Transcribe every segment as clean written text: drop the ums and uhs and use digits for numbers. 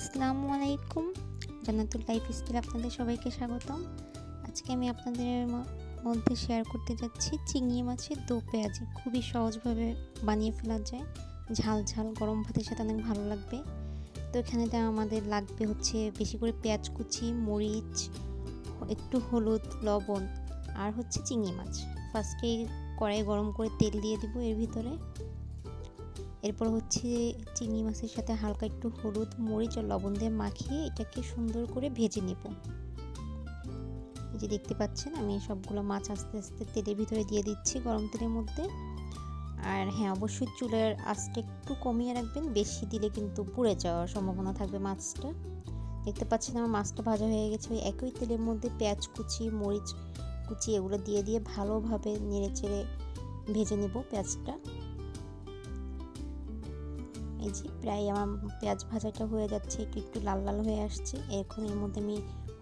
আসসালামু আলাইকুম। জান্নাতুল লাইফস্টাইলে আপনাদের সবাইকে স্বাগতম। আজকে আমি আপনাদের মধ্যে শেয়ার করতে যাচ্ছি চিংড়ি মাছের দো পেঁয়াজি। খুবই সহজভাবে বানিয়ে ফেলা যায়। ঝাল ঝাল গরম ভাতের সাথে অনেক ভালো লাগবে। তো এখানে আমাদের লাগবে হচ্ছে বেশি করে পেঁয়াজ কুচি, মরিচ, একটু হলুদ, লবণ আর হচ্ছে চিংড়ি মাছ। ফার্স্টে কড়াই গরম করে তেল দিয়ে দিব এর ভিতরে। এরপর হচ্ছে চিংড়ি মাছের সাথে হালকা একটু হলুদ, মরিচ আর লবণ দিয়ে মাখিয়ে এটাকে সুন্দর করে ভেজে নেব। এই যে দেখতে পাচ্ছেন আমি সবগুলো মাছ আস্তে আস্তে তেলের ভিতরে দিয়ে দিচ্ছি গরম তেলের মধ্যে। আর হ্যাঁ, অবশ্যই চুলার আঁচটা একটু কমিয়ে রাখবেন, বেশি দিলে কিন্তু পুড়ে যাওয়ার সম্ভাবনা থাকবে মাছটা। দেখতে পাচ্ছেন আমার মাছটা ভাজা হয়ে গেছে। ওই একই তেলের মধ্যে পেঁয়াজ কুচি, মরিচ কুচি এগুলো দিয়ে দিয়ে ভালোভাবে নেড়ে চেড়ে ভেজে নেব পেঁয়াজটা। এই যে প্রায় আমার পেঁয়াজ ভাজাটা হয়ে যাচ্ছে, একটু একটু লাল লাল হয়ে আসছে। এখন এর মধ্যে আমি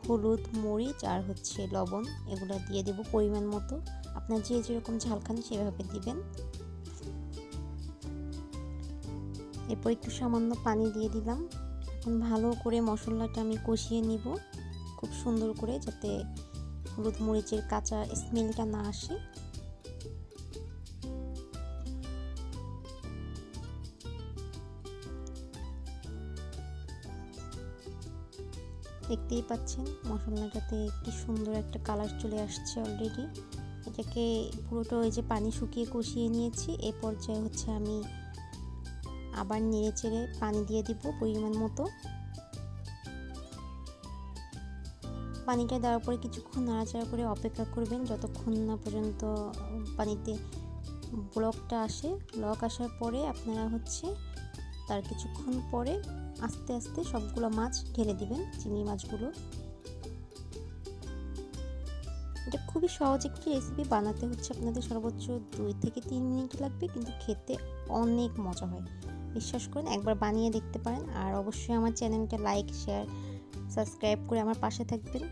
হলুদ, মরিচ আর হচ্ছে লবণ এগুলো দিয়ে দেব পরিমাণ মতো। আপনার যে যেরকম ঝাল খান সেভাবে দিবেন। এরপর একটু সামান্য পানি দিয়ে দিলাম। এখন ভালো করে মশলাটা আমি কষিয়ে নিব খুব সুন্দর করে, যাতে হলুদ মরিচের কাঁচা স্মেলটা না আসে। দেখতেই পাচ্ছেন মশলাটাতে কি সুন্দর একটা কালার চলে আসছে অলরেডি। এটাকে পুরোটা ওই যে পানি শুকিয়ে কষিয়ে নিয়েছি। এই পর্যায়ে হচ্ছে আমি আবার নেড়ে চেড়ে পানি দিয়ে দিব পরিমাণ মতো। পানিটা দেওয়ার পরে কিছুক্ষণ নাড়াচাড়া করে অপেক্ষা করবেন যতক্ষণ না পর্যন্ত পানিতে ব্লকটা আসে। ব্লক আসার পরে আপনারা হচ্ছে তার কিছুক্ষণ পরে আস্তে আস্তে সবগুলো মাছ ঢেলে দিবেন, চিংড়ি মাছগুলো। এটা খুবই সহজ একটি রেসিপি, বানাতে হচ্ছে আপনাদের সর্বোচ্চ 2 থেকে 3 মিনিট লাগবে, কিন্তু খেতে অনেক মজা হয়। বিশ্বাস করুন, একবার বানিয়ে দেখতে পারেন। আর অবশ্যই আমার চ্যানেলটা লাইক, শেয়ার, সাবস্ক্রাইব করে আমার পাশে থাকবেন।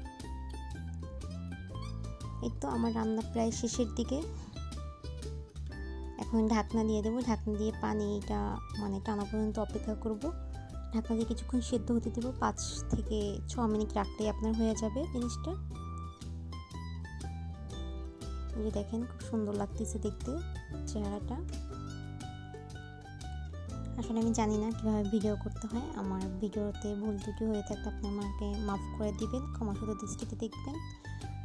এই তো আমার রান্না প্রায় শেষের দিকে। এখন ঢাকনা দিয়ে দেবো। ঢাকনা দিয়ে পানিটা টানা পর্যন্ত অপেক্ষা করব। ঢাকনা দিয়ে কিছুক্ষণ সেদ্ধ হতে দেব। 5 থেকে 6 মিনিট রাখলেই আপনার হয়ে যাবে জিনিসটা। এই যে দেখেন খুব সুন্দর লাগতেছে দেখতে চেহারাটা। আসলে আমি জানি না কীভাবে ভিডিও করতে হয়। আমার ভিডিওতে ভুল ত্রুটি হয়ে থাকলে আপনি আমাকে মাফ করে দিবেন, ক্ষমাসুন্দর দৃষ্টিতে দেখবেন।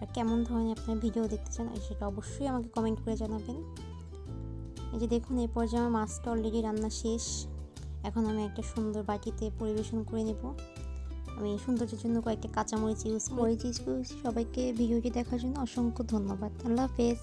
আর কেমন ধরনের আপনার ভিডিও দেখতে চান সেটা অবশ্যই আমাকে কমেন্ট করে জানাবেন। এই যে দেখুন এই পর্যায়ে আমার মাছটা অলরেডি রান্না শেষ। এখন আমি একটা সুন্দর বাটিতে পরিবেশন করে নেব। আমি সৌন্দর্যের জন্য কয়েকটা কাঁচামরিচ ইউজ করেছি। সবাইকে ভিডিওটি দেখার জন্য অসংখ্য ধন্যবাদ। আল্লাহ হাফেজ।